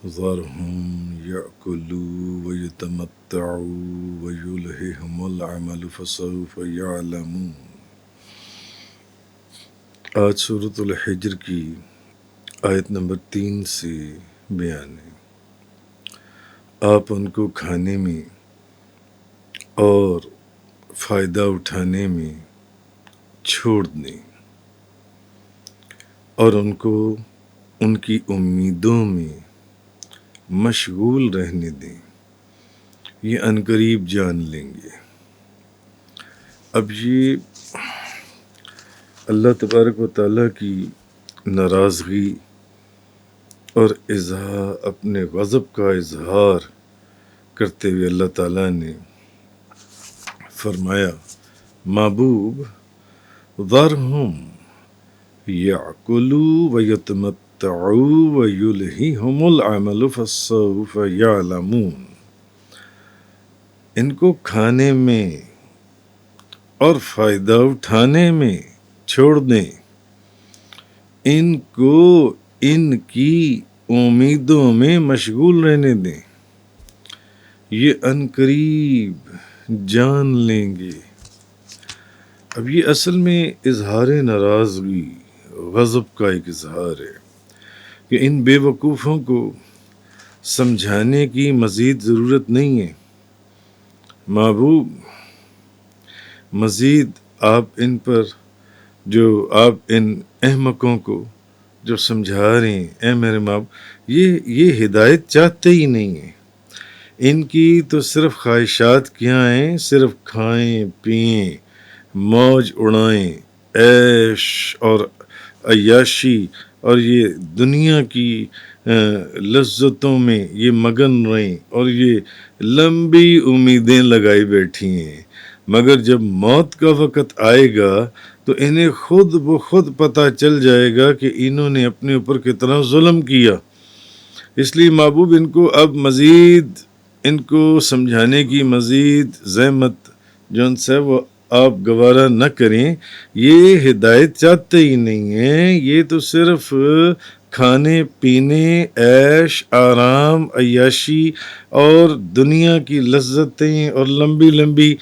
ذرهم يأكلوا ويتمتعوا ويلههم العمل فسوف يعلمون۔ آج سورۃ الحجر کی آیت نمبر 3 سے بیان ہے۔ آپ ان کو کھانے میں اور فائدہ اٹھانے میں چھوڑ دیں اور ان کو ان کی امیدوں میں مشغول رہنے دیں، یہ عنقریب جان لیں گے۔ اب یہ اللہ تبارک و تعالیٰ کی ناراضگی اور اپنے غضب کا اظہار کرتے ہوئے اللہ تعالیٰ نے فرمایا، محبوب ذرہم یأکلوا ویتمتعوا ویلہہم العمل فسوف یعلمون۔ ان کو کھانے میں اور فائدہ اٹھانے میں چھوڑ دیں، ان کو ان کی امیدوں میں مشغول رہنے دیں، یہ عنقریب جان لیں گے۔ اب یہ اصل میں اظہار ناراضگی، غضب کا ایک اظہار ہے کہ ان بے وقوفوں کو سمجھانے کی مزید ضرورت نہیں ہے۔ محبوب مزید آپ ان پر آپ ان احمقوں کو جو سمجھا رہے ہیں، اے میرے محبوب، یہ ہدایت چاہتے ہی نہیں ہیں۔ ان کی تو صرف خواہشات کیا ہیں؟ صرف کھائیں پئیں، موج اڑائیں، عیش اور عیاشی اور یہ دنیا کی لذتوں میں یہ مگن رہیں اور یہ لمبی امیدیں لگائی بیٹھی ہیں، مگر جب موت کا وقت آئے گا تو انہیں خود بخود پتہ چل جائے گا کہ انہوں نے اپنے اوپر کتنا ظلم کیا۔ اس لیے محبوب ان کو اب مزید ان کو سمجھانے کی مزید زحمت جو ان سے وہ آپ گوارا نہ کریں۔ یہ ہدایت چاہتے ہی نہیں ہیں، یہ تو صرف کھانے پینے، عیش آرام، عیاشی اور دنیا کی لذتیں اور لمبی لمبی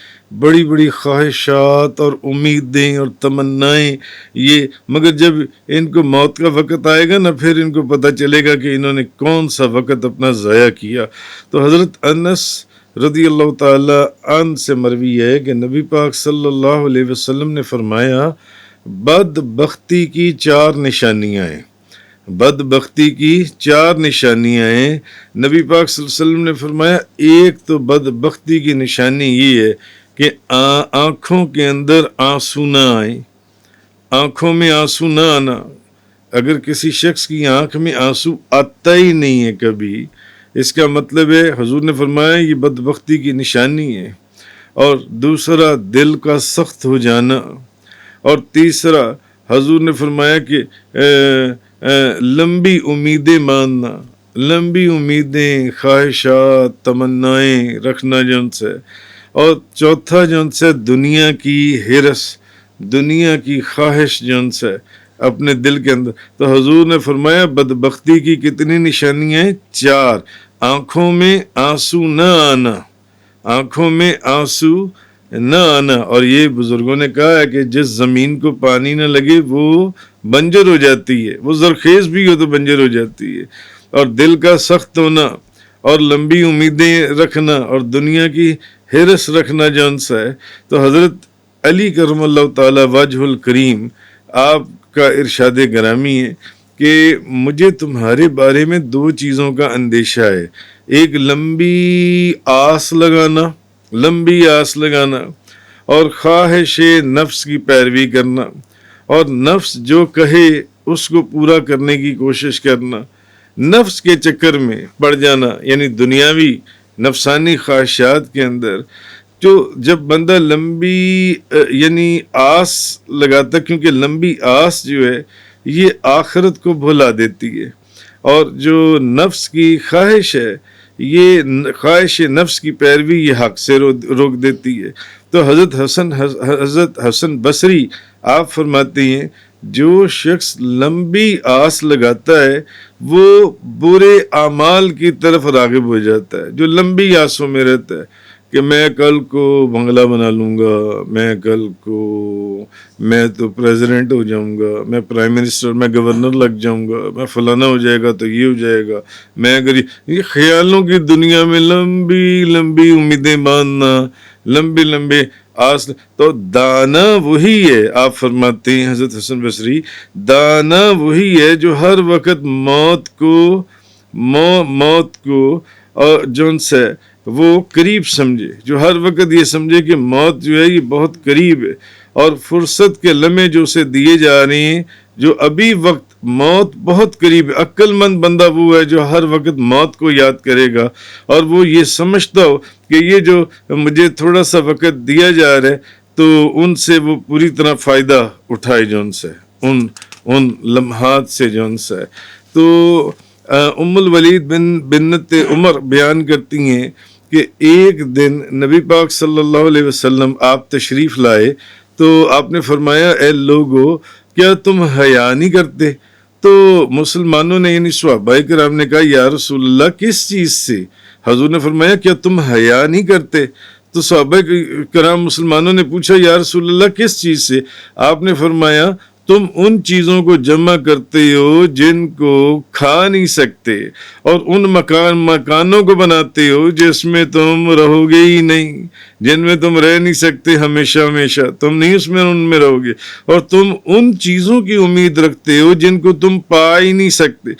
بڑی بڑی خواہشات اور امیدیں اور تمنائیں، یہ مگر جب ان کو موت کا وقت آئے گا نا، پھر ان کو پتہ چلے گا کہ انہوں نے کون سا وقت اپنا ضائع کیا۔ تو حضرت انس رضی اللہ تعالی عنہ سے مروی ہے کہ نبی پاک صلی اللہ علیہ وسلم نے فرمایا، بدبختی کی 4 نشانیاں ہیں۔ بدبختی کی 4 نشانیاں ہیں۔ نبی پاک صلی اللہ علیہ وسلم نے فرمایا، ایک تو بدبختی کی نشانی یہ ہے کہ آنکھوں کے اندر آنسو نہ آئیں، آنکھوں میں آنسو نہ آنا۔ اگر کسی شخص کی آنکھ میں آنسو آتا ہی نہیں ہے کبھی، اس کا مطلب ہے، حضور نے فرمایا، یہ بدبختی کی نشانی ہے۔ اور دوسرا دل کا سخت ہو جانا، اور تیسرا حضور نے فرمایا کہ لمبی امیدیں ماننا، لمبی امیدیں، خواہشات، تمنائیں رکھنا جو ان سے، اور چوتھا جو ان سے دنیا کی ہرس، دنیا کی خواہش جو ان سے اپنے دل کے اندر۔ تو حضور نے فرمایا بدبختی کی کتنی نشانیاں ہیں؟ 4۔ آنکھوں میں آنسو نہ آنا، آنکھوں میں آنسو نہ آنا۔ اور یہ بزرگوں نے کہا ہے کہ جس زمین کو پانی نہ لگے وہ بنجر ہو جاتی ہے، وہ زرخیز بھی ہو تو بنجر ہو جاتی ہے۔ اور دل کا سخت ہونا اور لمبی امیدیں رکھنا اور دنیا کی حرص رکھنا جون سا ہے۔ تو حضرت علی کرم اللہ تعالی وجہ الکریم آپ کا ارشاد گرامی ہے کہ مجھے تمہارے بارے میں 2 چیزوں کا اندیشہ ہے، ایک لمبی آس لگانا، لمبی آس لگانا، اور خواہش نفس کی پیروی کرنا، اور نفس جو کہے اس کو پورا کرنے کی کوشش کرنا، نفس کے چکر میں پڑ جانا، یعنی دنیاوی نفسانی خواہشات کے اندر۔ جو جب بندہ لمبی یعنی آس لگاتا، کیونکہ لمبی آس جو ہے یہ آخرت کو بھلا دیتی ہے، اور جو نفس کی خواہش ہے، یہ خواہش نفس کی پیروی یہ حق سے روک دیتی ہے۔ تو حضرت حسن بصری آپ فرماتے ہیں جو شخص لمبی آس لگاتا ہے وہ برے اعمال کی طرف راغب ہو جاتا ہے، جو لمبی آسوں میں رہتا ہے کہ میں کل کو بنگلہ بنا لوں گا، میں کل کو میں تو پریزیڈنٹ ہو جاؤں گا، میں پرائم منسٹر، میں گورنر لگ جاؤں گا، میں فلانا ہو جائے گا تو یہ ہو جائے گا، میں اگر یہ خیالوں کی دنیا میں لمبی لمبی امیدیں باندھنا، لمبے لمبے آس، تو دانا وہی ہے، آپ فرماتے ہیں حضرت حسن بصری، دانا وہی ہے جو ہر وقت موت کو اور جون سے وہ قریب سمجھے، جو ہر وقت یہ سمجھے کہ موت جو ہے یہ بہت قریب ہے، اور فرصت کے لمحے جو اسے دیے جا رہے ہیں، جو ابھی وقت موت بہت قریب ہے۔ عقل مند بندہ وہ ہے جو ہر وقت موت کو یاد کرے گا اور وہ یہ سمجھتا ہو کہ یہ جو مجھے تھوڑا سا وقت دیا جا رہا ہے تو ان سے وہ پوری طرح فائدہ اٹھائے، جو ان سے ان لمحات سے جو ان سے۔ تو ام الولید بنت عمر بیان کرتی ہیں کہ ایک دن نبی پاک صلی اللہ علیہ وسلم آپ تشریف لائے تو آپ نے فرمایا اے لوگو کیا تم حیا نہیں کرتے؟ تو مسلمانوں نے یعنی صحابہ کرام نے کہا یا رسول اللہ کس چیز سے؟ حضور نے فرمایا کیا تم حیا نہیں کرتے؟ تو صحابہ کرام مسلمانوں نے پوچھا یا رسول اللہ کس چیز سے؟ آپ نے فرمایا تم ان چیزوں کو جمع کرتے ہو جن کو کھا نہیں سکتے، اور ان مکانوں کو بناتے ہو جس میں تم رہو گے ہی نہیں، جن میں تم رہ نہیں سکتے ہمیشہ ہمیشہ، تم نہیں ان میں رہو گے، اور تم ان چیزوں کی امید رکھتے ہو جن کو تم پا ہی نہیں سکتے،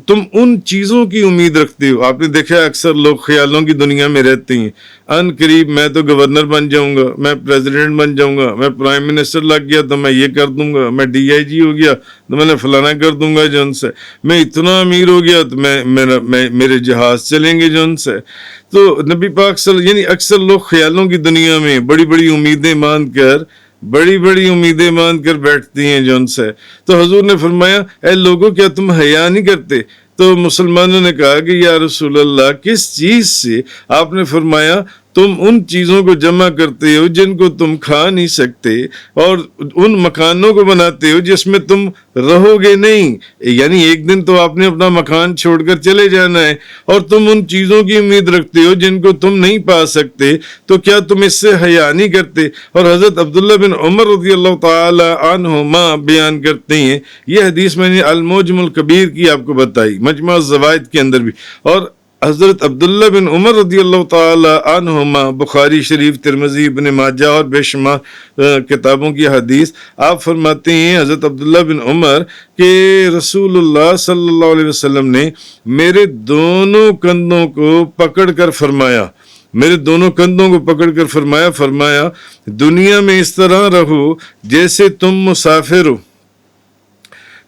تم ان چیزوں کی امید رکھتے ہو۔ آپ نے دیکھا اکثر لوگ خیالوں کی دنیا میں رہتے ہیں، ان قریب میں تو گورنر بن جاؤں گا، میں پریزیڈنٹ بن جاؤں گا، میں پرائم منسٹر لگ گیا تو میں یہ کر دوں گا، میں ڈی آئی جی ہو گیا تو میں نے فلانا کر دوں گا جو ان سے، میں اتنا امیر ہو گیا تو میرے جہاز چلیں گے جو ان سے۔ تو نبی پاک یعنی اکثر لوگ خیالوں کی دنیا میں بڑی بڑی امیدیں مان کر بیٹھتی ہیں جو ان سے۔ تو حضور نے فرمایا اے لوگوں کیا تم حیا نہیں کرتے؟ تو مسلمانوں نے کہا کہ یا رسول اللہ کس چیز سے؟ آپ نے فرمایا تم ان چیزوں کو جمع کرتے ہو جن کو تم کھا نہیں سکتے، اور ان مکانوں کو بناتے ہو جس میں تم رہو گے نہیں، یعنی ایک دن تو آپ نے اپنا مکان چھوڑ کر چلے جانا ہے، اور تم ان چیزوں کی امید رکھتے ہو جن کو تم نہیں پا سکتے، تو کیا تم اس سے حیا نہیں کرتے؟ اور حضرت عبداللہ بن عمر رضی اللہ تعالی عنہما بیان کرتے ہیں، یہ حدیث میں نے المعجم الکبیر کی آپ کو بتائی، مجمع الزوائد کے اندر بھی، اور حضرت عبداللہ بن عمر رضی اللہ تعالی عنہما بخاری شریف، ترمذی، ابن ماجہ اور بے شمار کتابوں کی حدیث، آپ فرماتے ہیں حضرت عبداللہ بن عمر کہ رسول اللہ صلی اللہ علیہ وسلم نے میرے دونوں کندھوں کو پکڑ کر فرمایا، فرمایا دنیا میں اس طرح رہو جیسے تم مسافر ہو،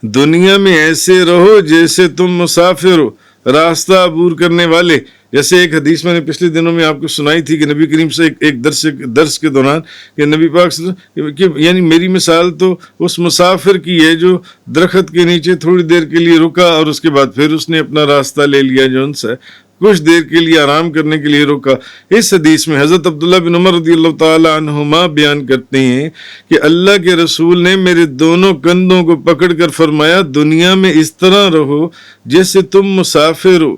دنیا میں ایسے رہو جیسے تم مسافر ہو، راستہ عبور کرنے والے۔ جیسے ایک حدیث میں نے پچھلے دنوں میں آپ کو سنائی تھی کہ نبی کریم سے ایک درس کے دوران کہ نبی پاک صلی اللہ علیہ وسلم کہ یعنی میری مثال تو اس مسافر کی ہے جو درخت کے نیچے تھوڑی دیر کے لیے رکا اور اس کے بعد پھر اس نے اپنا راستہ لے لیا، جو ان سے کچھ دیر کے لیے آرام کرنے کے لیے رکا۔ اس حدیث میں حضرت عبداللہ بن عمر رضی اللہ تعالی عنہما بیان کرتے ہیں کہ اللہ کے رسول نے میرے دونوں کندھوں کو پکڑ کر فرمایا دنیا میں اس طرح رہو جیسے تم مسافر ہو،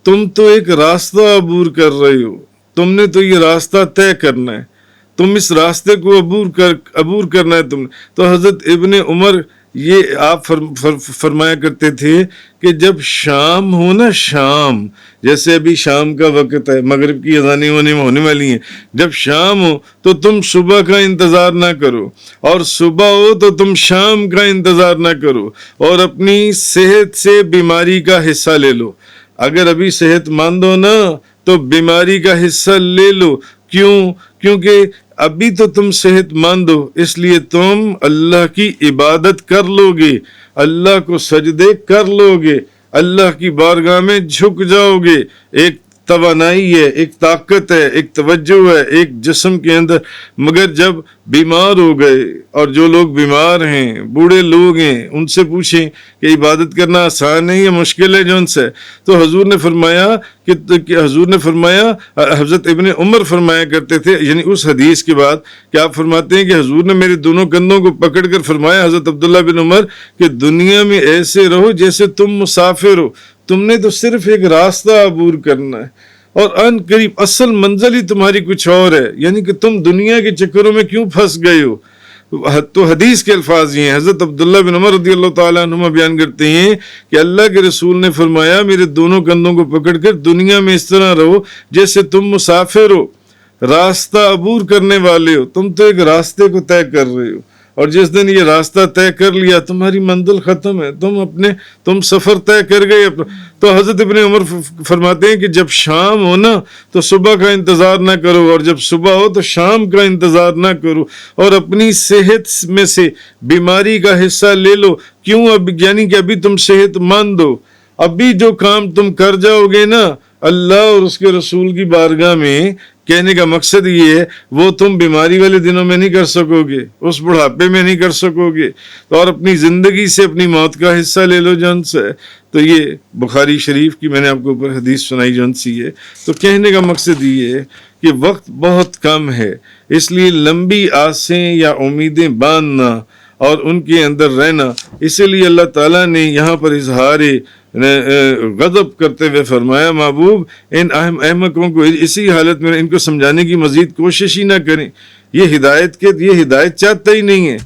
تم تو ایک راستہ عبور کر رہے ہو، تم نے تو یہ راستہ طے کرنا ہے، تم اس راستے کو عبور کرنا ہے تم نے۔ تو حضرت ابن عمر یہ آپ فرمایا کرتے تھے کہ جب شام ہو نا، شام جیسے ابھی شام کا وقت ہے، مغرب کی اذانیں ہونے والی ہیں، جب شام ہو تو تم صبح کا انتظار نہ کرو، اور صبح ہو تو تم شام کا انتظار نہ کرو، اور اپنی صحت سے بیماری کا حصہ لے لو۔ اگر ابھی صحت مند ہو نا تو بیماری کا حصہ لے لو، کیونکہ ابھی تو تم صحت مند ہو، اس لیے تم اللہ کی عبادت کر لو گے، اللہ کو سجدے کر لو گے، اللہ کی بارگاہ میں جھک جاؤ گے۔ توانائی ہے، ایک طاقت ہے، ایک توجہ ہے ایک جسم کے اندر، مگر جب بیمار ہو گئے، اور جو لوگ بیمار ہیں، بوڑھے لوگ ہیں، ان سے پوچھیں کہ عبادت کرنا آسان ہے یا مشکل ہے جو ان سے، تو حضور نے فرمایا حضرت ابن عمر فرمایا کرتے تھے، یعنی اس حدیث کے بعد کہ آپ فرماتے ہیں کہ حضور نے میرے دونوں کندھوں کو پکڑ کر فرمایا، حضرت عبداللہ بن عمر، کہ دنیا میں ایسے رہو جیسے تم مسافر ہو، تم نے تو صرف ایک راستہ عبور کرنا ہے، اور ان قریب اصل منزل ہی تمہاری کچھ اور ہے، یعنی کہ تم دنیا کے چکروں میں کیوں پھنس گئے ہو۔ تو حدیث کے الفاظ یہ ہیں، حضرت عبداللہ بن عمر رضی اللہ تعالیٰ عنہما بیان کرتے ہیں کہ اللہ کے رسول نے فرمایا میرے دونوں کندھوں کو پکڑ کر دنیا میں اس طرح رہو جیسے تم مسافر ہو، راستہ عبور کرنے والے ہو، تم تو ایک راستے کو طے کر رہے ہو، اور جس دن یہ راستہ طے کر لیا تمہاری منزل ختم ہے، تم سفر طے کر گئے۔ تو حضرت ابن عمر فرماتے ہیں کہ جب شام ہو نا تو صبح کا انتظار نہ کرو، اور جب صبح ہو تو شام کا انتظار نہ کرو، اور اپنی صحت میں سے بیماری کا حصہ لے لو، کیوں یعنی کہ ابھی تم صحت مند ہو، ابھی جو کام تم کر جاؤ گے نا اللہ اور اس کے رسول کی بارگاہ میں، کہنے کا مقصد یہ ہے وہ تم بیماری والے دنوں میں نہیں کر سکو گے، اس بڑھاپے میں نہیں کر سکو گے، تو اور اپنی زندگی سے اپنی موت کا حصہ لے لو جون سے۔ تو یہ بخاری شریف کی میں نے آپ کو اوپر حدیث سنائی جون سی ہے۔ تو کہنے کا مقصد یہ ہے کہ وقت بہت کم ہے، اس لیے لمبی آسیں یا امیدیں باندھنا اور ان کے اندر رہنا، اسی لیے اللہ تعالیٰ نے یہاں پر اظہار غضب کرتے ہوئے فرمایا محبوب ان احمقوں کو اسی حالت میں ان کو سمجھانے کی مزید کوشش ہی نہ کریں، یہ ہدایت چاہتا ہی نہیں ہے،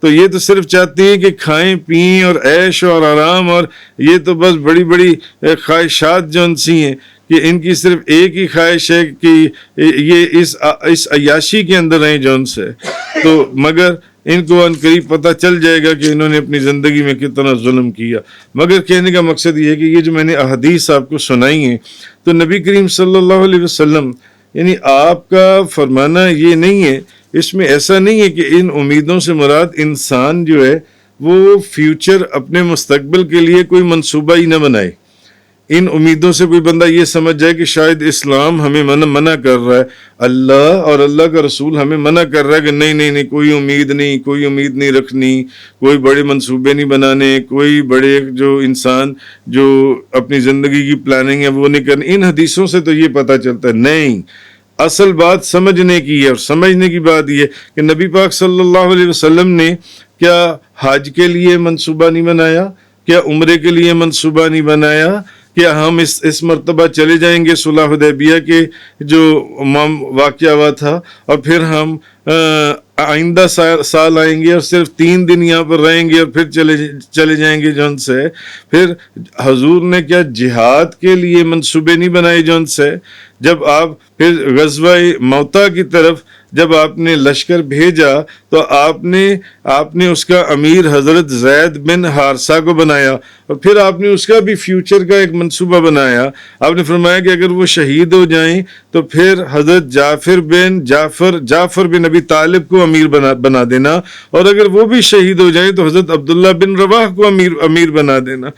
تو یہ تو صرف چاہتے ہیں کہ کھائیں پئیں اور عیش اور آرام، اور یہ تو بس بڑی بڑی خواہشات جو سی ہیں کہ ان کی صرف ایک ہی خواہش ہے کہ یہ اس عیاشی کے اندر رہیں جون سے، تو مگر ان کو ان قریب پتہ چل جائے گا کہ انہوں نے اپنی زندگی میں کتنا ظلم کیا۔ مگر کہنے کا مقصد یہ ہے کہ یہ جو میں نے احادیث آپ کو سنائی ہیں، تو نبی کریم صلی اللہ علیہ وسلم یعنی آپ کا فرمانا یہ نہیں ہے، اس میں ایسا نہیں ہے کہ ان امیدوں سے مراد انسان جو ہے وہ فیوچر اپنے مستقبل کے لیے کوئی منصوبہ ہی نہ بنائے۔ ان امیدوں سے کوئی بندہ یہ سمجھ جائے کہ شاید اسلام ہمیں منع کر رہا ہے، اللہ اور اللہ کا رسول ہمیں منع کر رہا ہے کہ نہیں کوئی امید نہیں رکھنی، کوئی بڑے منصوبے نہیں بنانے، کوئی بڑے جو انسان جو اپنی زندگی کی پلاننگ ہے وہ نہیں کرنی۔ ان حدیثوں سے تو یہ پتہ چلتا ہے نہیں، اصل بات سمجھنے کی ہے، اور سمجھنے کی بات یہ کہ نبی پاک صلی اللہ علیہ وسلم نے کیا حج کے لیے منصوبہ نہیں بنایا، کیا عمرے کے لیے منصوبہ نہیں بنایا، کہ ہم اس مرتبہ چلے جائیں گے صلح حدیبیہ کے جو واقعہ ہوا تھا، اور پھر ہم آئندہ سال آئیں گے اور صرف 3 دن یہاں پر رہیں گے اور پھر چلے جائیں گے جون سے۔ پھر حضور نے کیا جہاد کے لیے منصوبے نہیں بنائے جون سے؟ جب آپ پھر غزوہ موتا کی طرف جب آپ نے لشکر بھیجا تو آپ نے اس کا امیر حضرت زید بن حارثہ کو بنایا، اور پھر آپ نے اس کا بھی فیوچر کا ایک منصوبہ بنایا۔ آپ نے فرمایا کہ اگر وہ شہید ہو جائیں تو پھر حضرت جعفر بن ابی طالب کو امیر بنا دینا، اور اگر وہ بھی شہید ہو جائیں تو حضرت عبداللہ بن رواح کو امیر بنا دینا۔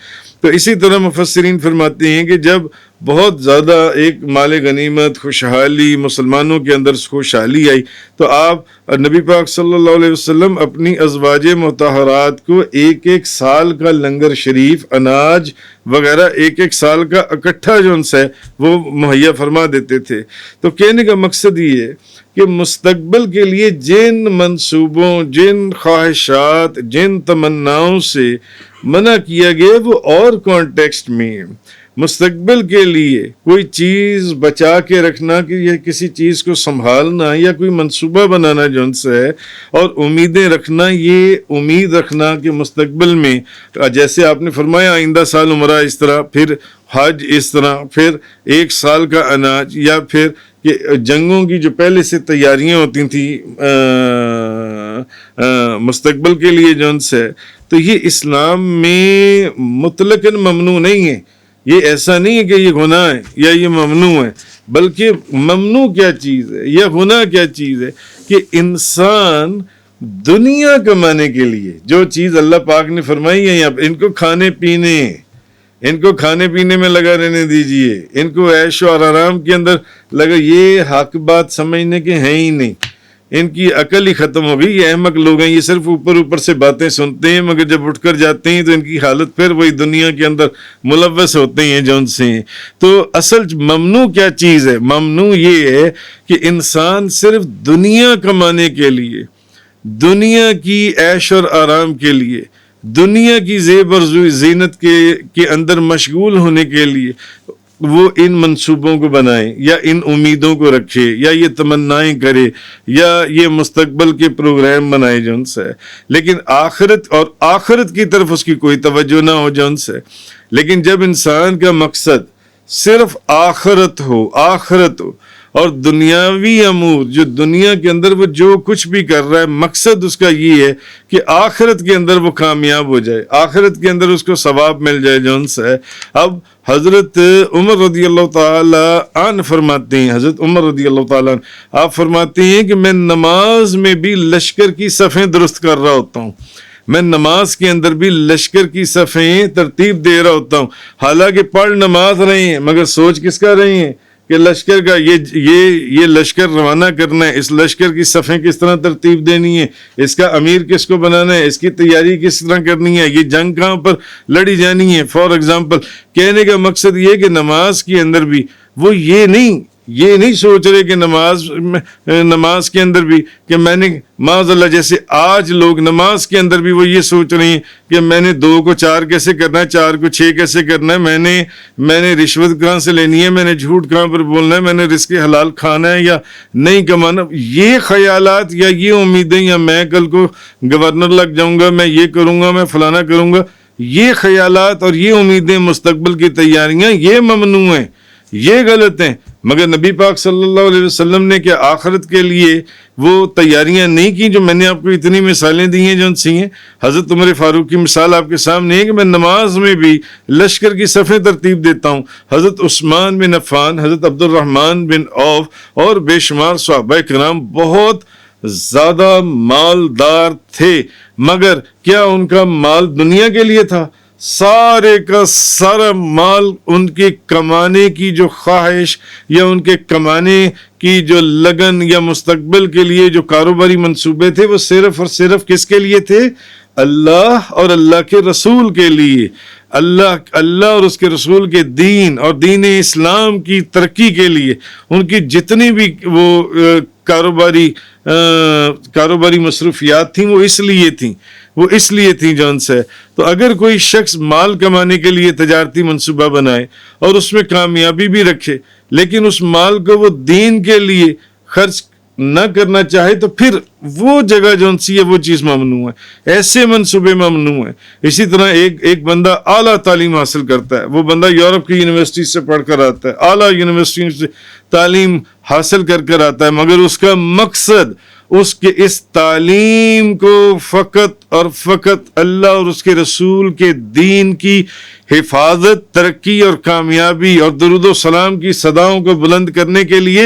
تو اسی طرح مفسرین فرماتے ہیں کہ جب بہت زیادہ ایک مال غنیمت، خوشحالی، مسلمانوں کے اندر خوشحالی آئی، تو آپ نبی پاک صلی اللہ علیہ وسلم اپنی ازواج مطہرات کو ایک سال کا لنگر شریف، اناج وغیرہ ایک سال کا اکٹھا جو ان سے وہ مہیا فرما دیتے تھے۔ تو کہنے کا مقصد یہ ہے کہ مستقبل کے لیے جن منصوبوں، جن خواہشات، جن تمناؤں سے منع کیا گیا وہ اور کانٹیکسٹ میں، مستقبل کے لیے کوئی چیز بچا کے رکھنا کہ یہ کسی چیز کو سنبھالنا یا کوئی منصوبہ بنانا جو ان سے ہے، اور امیدیں رکھنا، یہ امید رکھنا کہ مستقبل میں جیسے آپ نے فرمایا آئندہ سال عمرہ اس طرح، پھر حج اس طرح، پھر 1 سال کا اناج، یا پھر کہ جنگوں کی جو پہلے سے تیاریاں ہوتی تھیں مستقبل کے لیے جو ان سے، تو یہ اسلام میں مطلقاً ممنوع نہیں ہے۔ یہ ایسا نہیں ہے کہ یہ گناہ ہے یا یہ ممنوع ہے، بلکہ ممنوع کیا چیز ہے یا گناہ کیا چیز ہے کہ انسان دنیا کمانے کے لیے جو چیز اللہ پاک نے فرمائی ہے ان کو کھانے پینے، ان کو کھانے پینے میں لگا رہنے دیجئے، ان کو عیش و آرام کے اندر لگا، یہ حق بات سمجھنے کے ہیں ہی نہیں، ان کی عقل ہی ختم ہو گئی، یہ احمق لوگ ہیں، یہ صرف اوپر اوپر سے باتیں سنتے ہیں، مگر جب اٹھ کر جاتے ہیں تو ان کی حالت پھر وہی دنیا کے اندر ملوث ہوتے ہیں جو ان سے ہیں۔ تو اصل ممنوع کیا چیز ہے؟ ممنوع یہ ہے کہ انسان صرف دنیا کمانے کے لیے، دنیا کی عیش اور آرام کے لیے، دنیا کی زیب اور زینت کے اندر مشغول ہونے کے لیے وہ ان منصوبوں کو بنائے، یا ان امیدوں کو رکھے، یا یہ تمنائیں کرے، یا یہ مستقبل کے پروگرام بنائے جو ان سے، لیکن آخرت کی طرف اس کی کوئی توجہ نہ ہو جو ان سے۔ لیکن جب انسان کا مقصد صرف آخرت ہو اور دنیاوی امور، جو دنیا کے اندر وہ جو کچھ بھی کر رہا ہے، مقصد اس کا یہ ہے کہ آخرت کے اندر وہ کامیاب ہو جائے، آخرت کے اندر اس کو ثواب مل جائے جو ان سے۔ اب حضرت عمر رضی اللہ تعالی عنہ فرماتے ہیں، حضرت عمر رضی اللہ تعالی عنہ آپ فرماتے ہیں کہ میں نماز میں بھی لشکر کی صفیں درست کر رہا ہوتا ہوں، میں نماز کے اندر بھی لشکر کی صفیں ترتیب دے رہا ہوتا ہوں، حالانکہ پڑھ نماز رہے ہیں مگر سوچ کس کا رہے ہیں کہ لشکر کا یہ لشکر روانہ کرنا ہے، اس لشکر کی صفیں کس طرح ترتیب دینی ہے، اس کا امیر کس کو بنانا ہے، اس کی تیاری کس طرح کرنی ہے، یہ جنگ کہاں پر لڑی جانی ہے۔ فار ایگزامپل کہنے کا مقصد یہ کہ نماز کے اندر بھی وہ یہ نہیں سوچ رہے کہ نماز کے اندر بھی کہ میں نے معاذ اللہ، جیسے آج لوگ نماز کے اندر بھی وہ یہ سوچ رہے ہیں کہ میں نے 2 کو 4 کیسے کرنا ہے، 4 کو 6 کیسے کرنا ہے، میں نے رشوت کہاں سے لینی ہے، میں نے جھوٹ کہاں پر بولنا ہے، میں نے رزق حلال کھانا ہے یا نہیں کمانا۔ یہ خیالات یا یہ امیدیں، یا میں کل کو گورنر لگ جاؤں گا، میں یہ کروں گا، میں فلانا کروں گا، یہ خیالات اور یہ امیدیں، مستقبل کی تیاریاں، یہ ممنوع ہیں، یہ غلط ہیں۔ مگر نبی پاک صلی اللہ علیہ وسلم نے کیا آخرت کے لیے وہ تیاریاں نہیں کی جو میں نے آپ کو اتنی مثالیں دی ہیں جو ان سے ہیں؟ حضرت عمر فاروق کی مثال آپ کے سامنے ہے کہ میں نماز میں بھی لشکر کی صفیں ترتیب دیتا ہوں۔ حضرت عثمان بن عفان، حضرت عبد الرحمن بن عوف اور بے شمار صحابہ کرام بہت زیادہ مالدار تھے، مگر کیا ان کا مال دنیا کے لیے تھا؟ سارے کا سارا مال ان کے کمانے کی جو خواہش یا ان کے کمانے کی جو لگن یا مستقبل کے لیے جو کاروباری منصوبے تھے، وہ صرف اور صرف کس کے لیے تھے؟ اللہ اور اللہ کے رسول کے لیے، اللہ اور اس کے رسول کے دین اور دین اسلام کی ترقی کے لیے۔ ان کی جتنی بھی وہ کاروباری مصروفیات تھیں وہ اس لیے تھیں جان سے۔ تو اگر کوئی شخص مال کمانے کے لیے تجارتی منصوبہ بنائے اور اس میں کامیابی بھی رکھے، لیکن اس مال کو وہ دین کے لیے خرچ نہ کرنا چاہے، تو پھر وہ جگہ جون سی ہے وہ چیز ممنوع ہے، ایسے منصوبے ممنوع ہیں۔ اسی طرح ایک بندہ اعلیٰ تعلیم حاصل کرتا ہے، وہ بندہ یورپ کی یونیورسٹی سے پڑھ کر آتا ہے، اعلیٰ یونیورسٹی سے تعلیم حاصل کر آتا ہے، مگر اس کا مقصد اس کے اس تعلیم کو فقط اور فقط اللہ اور اس کے رسول کے دین کی حفاظت، ترقی اور کامیابی اور درود و سلام کی صداؤں کو بلند کرنے کے لیے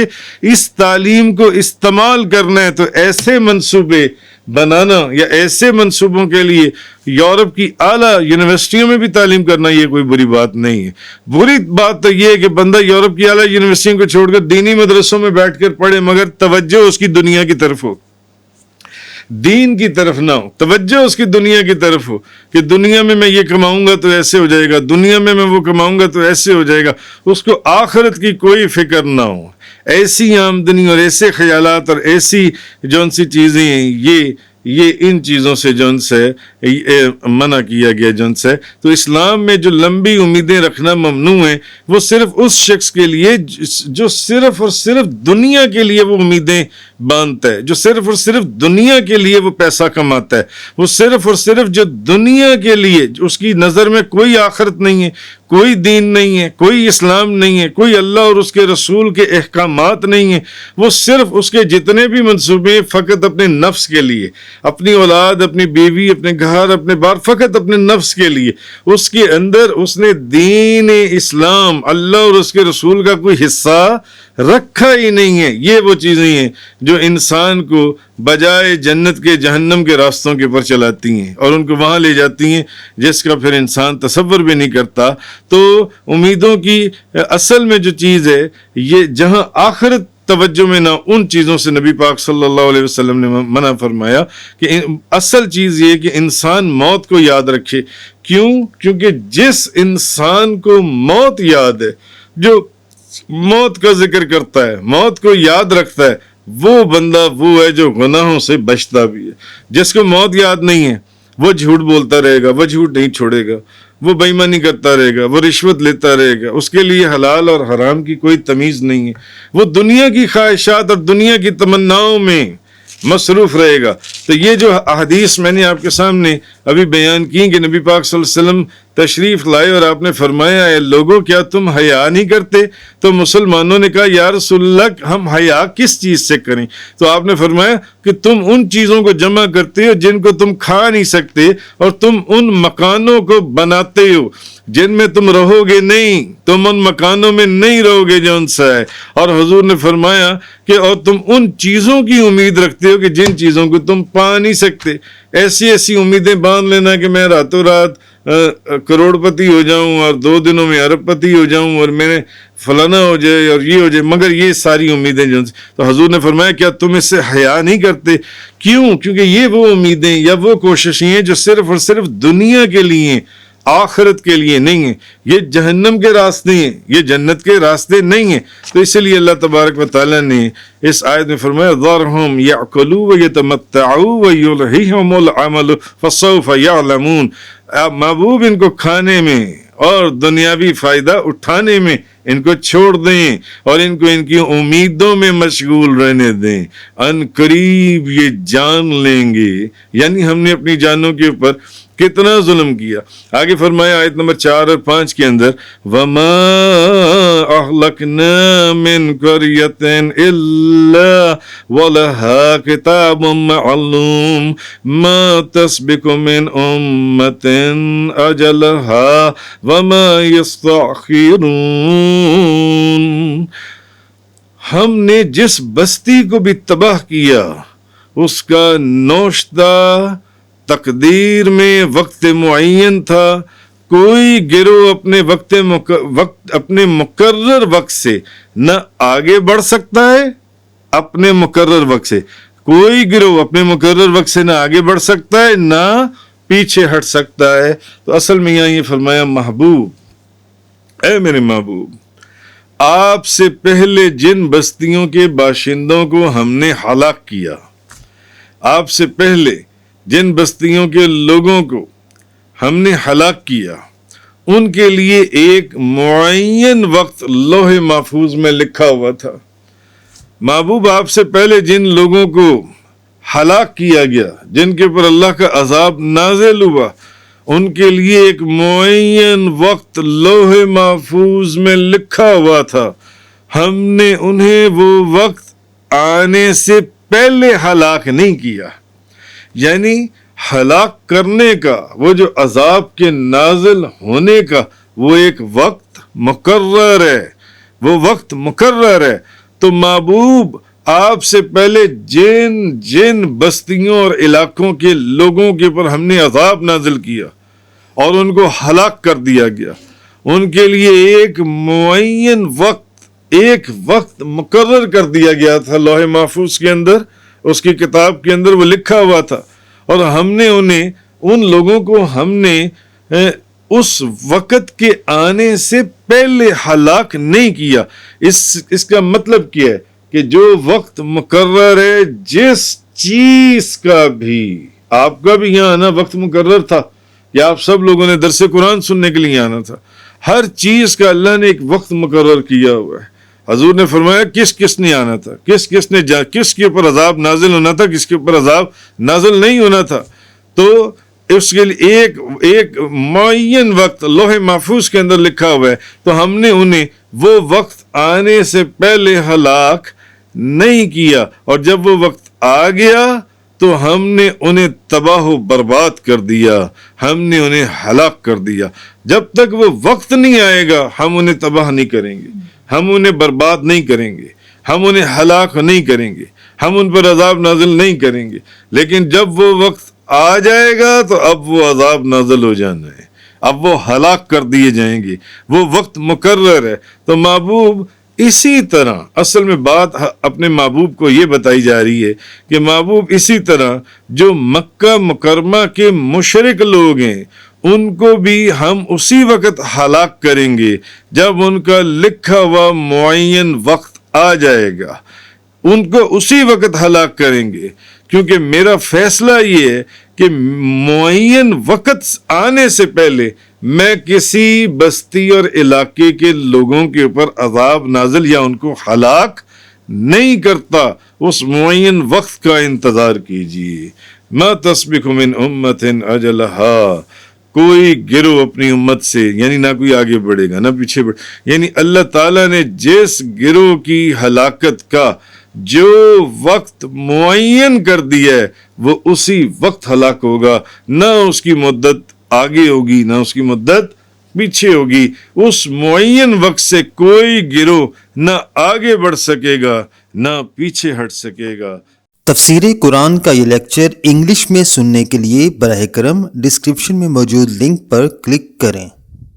اس تعلیم کو استعمال کرنا ہے۔ تو ایسے منصوبے بنانا یا ایسے منصوبوں کے لیے یورپ کی اعلیٰ یونیورسٹیوں میں بھی تعلیم کرنا، یہ کوئی بری بات نہیں ہے۔ بری بات تو یہ ہے کہ بندہ یورپ کی اعلیٰ یونیورسٹیوں کو چھوڑ کر دینی مدرسوں میں بیٹھ کر پڑھے، مگر توجہ اس کی دنیا کی طرف ہو، دین کی طرف نہ ہو، توجہ اس کی دنیا کی طرف ہو کہ دنیا میں میں یہ کماؤں گا تو ایسے ہو جائے گا، دنیا میں وہ کماؤں گا تو ایسے ہو جائے گا، اس کو آخرت کی کوئی فکر نہ ہو۔ ایسی آمدنی اور ایسے خیالات اور ایسی جون سی چیزیں ہیں، یہ ان چیزوں سے جون سے منع کیا گیا جون سے۔ تو اسلام میں جو لمبی امیدیں رکھنا ممنوع ہے، وہ صرف اس شخص کے لیے جو صرف اور صرف دنیا کے لیے وہ امیدیں باندھتا ہے، جو صرف اور صرف دنیا کے لیے وہ پیسہ کماتا ہے، وہ صرف اور صرف جو دنیا کے لیے اس کی نظر میں کوئی آخرت نہیں ہے، کوئی دین نہیں ہے، کوئی اسلام نہیں ہے، کوئی اللہ اور اس کے رسول کے احکامات نہیں ہیں، وہ صرف اس کے جتنے بھی منصوبے فقط اپنے نفس کے لیے، اپنی اولاد، اپنی بیوی، اپنے گھر، اپنے بار، فقط اپنے نفس کے لیے، اس کے اندر اس نے دین اسلام، اللہ اور اس کے رسول کا کوئی حصہ رکھا ہی نہیں ہے۔ یہ وہ چیزیں ہیں جو انسان کو بجائے جنت کے جہنم کے راستوں کے پر چلاتی ہیں اور ان کو وہاں لے جاتی ہیں جس کا پھر انسان تصور بھی نہیں کرتا۔ تو امیدوں کی اصل میں جو چیز ہے یہ جہاں آخرت توجہ میں نہ، ان چیزوں سے نبی پاک صلی اللہ علیہ وسلم نے منع فرمایا کہ اصل چیز یہ کہ انسان موت کو یاد رکھے۔ کیوں؟ کیونکہ جس انسان کو موت یاد ہے، جو موت کا ذکر کرتا ہے، موت کو یاد رکھتا ہے، وہ بندہ وہ ہے جو گناہوں سے بچتا بھی ہے۔ جس کو موت یاد نہیں ہے وہ جھوٹ بولتا رہے گا، وہ جھوٹ نہیں چھوڑے گا، وہ بے ایمانی کرتا رہے گا، وہ رشوت لیتا رہے گا، اس کے لیے حلال اور حرام کی کوئی تمیز نہیں ہے، وہ دنیا کی خواہشات اور دنیا کی تمناؤں میں مصروف رہے گا۔ تو یہ جو احادیث میں نے آپ کے سامنے ابھی بیان کی کہ نبی پاک صلی اللہ علیہ وسلم تشریف لائے اور آپ نے فرمایا اے لوگوں کیا تم حیا نہیں کرتے؟ تو مسلمانوں نے کہا یا رسول اللہ ہم حیا کس چیز سے کریں؟ تو آپ نے فرمایا کہ تم ان چیزوں کو جمع کرتے ہو جن کو تم کھا نہیں سکتے، اور تم ان مکانوں کو بناتے ہو جن میں تم رہو گے نہیں، تم ان مکانوں میں نہیں رہو گے جو ان سے ہے۔ اور حضور نے فرمایا کہ اور تم ان چیزوں کی امید رکھتے ہو کہ جن چیزوں کو تم پا نہیں سکتے۔ ایسی ایسی امیدیں باندھ لینا کہ میں راتوں رات کروڑ پتی ہو جاؤں اور 2 دنوں میں ارب پتی ہو جاؤں اور میں فلانا ہو جائے اور یہ ہو جائے، مگر یہ ساری امیدیں جو، تو حضور نے فرمایا کیا تم اس سے حیا نہیں کرتے؟ کیوں؟ کیونکہ یہ وہ امیدیں یا وہ کوششیں ہیں جو صرف اور صرف دنیا کے لیے ہیں، آخرت کے لیے نہیں ہیں۔ یہ جہنم کے راستے ہیں، یہ جنت کے راستے نہیں ہیں۔ تو اس لیے اللہ تبارک و تعالیٰ نے اس آیت میں فرمایا ذرہم یاکلوا ویتمتعوا ویلہہم العمل فسوف یعلمون۔ محبوب ان کو کھانے میں اور دنیاوی فائدہ اٹھانے میں ان کو چھوڑ دیں اور ان کو ان کی امیدوں میں مشغول رہنے دیں، ان قریب یہ جان لیں گے۔ یعنی ہم نے اپنی جانوں کے اوپر کتنا ظلم کیا۔ آگے فرمایا آیت نمبر 4 اور 5 کے اندر وَمَا أَهْلَكْنَا مِنْ قَرْيَةٍ إِلَّا وَلَهَا كِتَابٌ مَّعْلُومٌ مَا تَسْبِقُ مِنْ أُمَّةٍ أَجَلَهَا وَمَا يَسْتَأْخِرُونَ۔ ہم نے جس بستی کو بھی تباہ کیا اس کا نوشتہ تقدیر میں وقت معین تھا۔ کوئی گروہ اپنے مقرر وقت سے نہ آگے بڑھ سکتا ہے، اپنے مقرر وقت سے کوئی گروہ اپنے مقرر وقت سے نہ آگے بڑھ سکتا ہے نہ پیچھے ہٹ سکتا ہے۔ تو اصل میں یہاں یہ فرمایا محبوب، اے میرے محبوب، آپ سے پہلے جن بستیوں کے باشندوں کو ہم نے ہلاک کیا، آپ سے پہلے جن بستیوں کے لوگوں کو ہم نے ہلاک کیا، ان کے لیے ایک معین وقت لوح محفوظ میں لکھا ہوا تھا۔ محبوب آپ سے پہلے جن لوگوں کو ہلاک کیا گیا، جن کے اوپر اللہ کا عذاب نازل ہوا، ان کے لیے ایک معین وقت لوح محفوظ میں لکھا ہوا تھا۔ ہم نے انہیں وہ وقت آنے سے پہلے ہلاک نہیں کیا، یعنی ہلاک کرنے کا، وہ جو عذاب کے نازل ہونے کا وہ ایک وقت مقرر ہے، وہ وقت مقرر ہے۔ تو محبوب آپ سے پہلے جن بستیوں اور علاقوں کے لوگوں کے اوپر ہم نے عذاب نازل کیا اور ان کو ہلاک کر دیا گیا، ان کے لیے ایک معین ایک وقت مقرر کر دیا گیا تھا لوح محفوظ کے اندر، اس کی کتاب کے اندر وہ لکھا ہوا تھا، اور ہم نے ان لوگوں کو ہم نے اس وقت کے آنے سے پہلے ہلاک نہیں کیا۔ اس کا مطلب کیا ہے کہ جو وقت مقرر ہے، جس چیز کا بھی، آپ کا بھی یہاں آنا وقت مقرر تھا کہ آپ سب لوگوں نے درس قرآن سننے کے لیے آنا تھا، ہر چیز کا اللہ نے ایک وقت مقرر کیا ہوا ہے۔ حضور نے فرمایا کس نے آنا تھا، کس کے اوپر عذاب نازل ہونا تھا، کس کے اوپر عذاب نازل نہیں ہونا تھا، تو اس کے لیے ایک معین وقت لوح محفوظ کے اندر لکھا ہوا ہے۔ تو ہم نے انہیں وہ وقت آنے سے پہلے ہلاک نہیں کیا، اور جب وہ وقت آ گیا تو ہم نے انہیں تباہ و برباد کر دیا، ہم نے انہیں ہلاک کر دیا۔ جب تک وہ وقت نہیں آئے گا ہم انہیں تباہ نہیں کریں گے، ہم انہیں برباد نہیں کریں گے، ہم انہیں ہلاک نہیں کریں گے۔ ہم ان پر عذاب نازل نہیں کریں گے، لیکن جب وہ وقت آ جائے گا تو اب وہ عذاب نازل ہو جانا ہے، اب وہ ہلاک کر دیے جائیں گے، وہ وقت مقرر ہے۔ تو محبوب اسی طرح، اصل میں بات اپنے محبوب کو یہ بتائی جا رہی ہے کہ محبوب اسی طرح جو مکہ مکرمہ کے مشرک لوگ ہیں ان کو بھی ہم اسی وقت ہلاک کریں گے جب ان کا لکھا ہوا معین وقت آ جائے گا، ان کو اسی وقت ہلاک کریں گے، کیونکہ میرا فیصلہ یہ ہے کہ معین وقت آنے سے پہلے میں کسی بستی اور علاقے کے لوگوں کے اوپر عذاب نازل یا ان کو ہلاک نہیں کرتا۔ اس معین وقت کا انتظار کیجیے۔ ما تسبق من امت اجلہا، کوئی گروہ اپنی امت سے، یعنی نہ کوئی آگے بڑھے گا نہ پیچھے یعنی اللہ تعالیٰ نے جس گروہ کی ہلاکت کا جو وقت معین کر دیا ہے وہ اسی وقت ہلاک ہوگا، نہ اس کی مدت آگے ہوگی نہ اس کی مدت پیچھے ہوگی۔ اس معین وقت سے کوئی گروہ نہ آگے بڑھ سکے گا نہ پیچھے ہٹ سکے گا۔ تفسیر قرآن کا یہ لیکچر انگلش میں سننے کے لیے براہ کرم ڈسکرپشن میں موجود لنک پر کلک کریں۔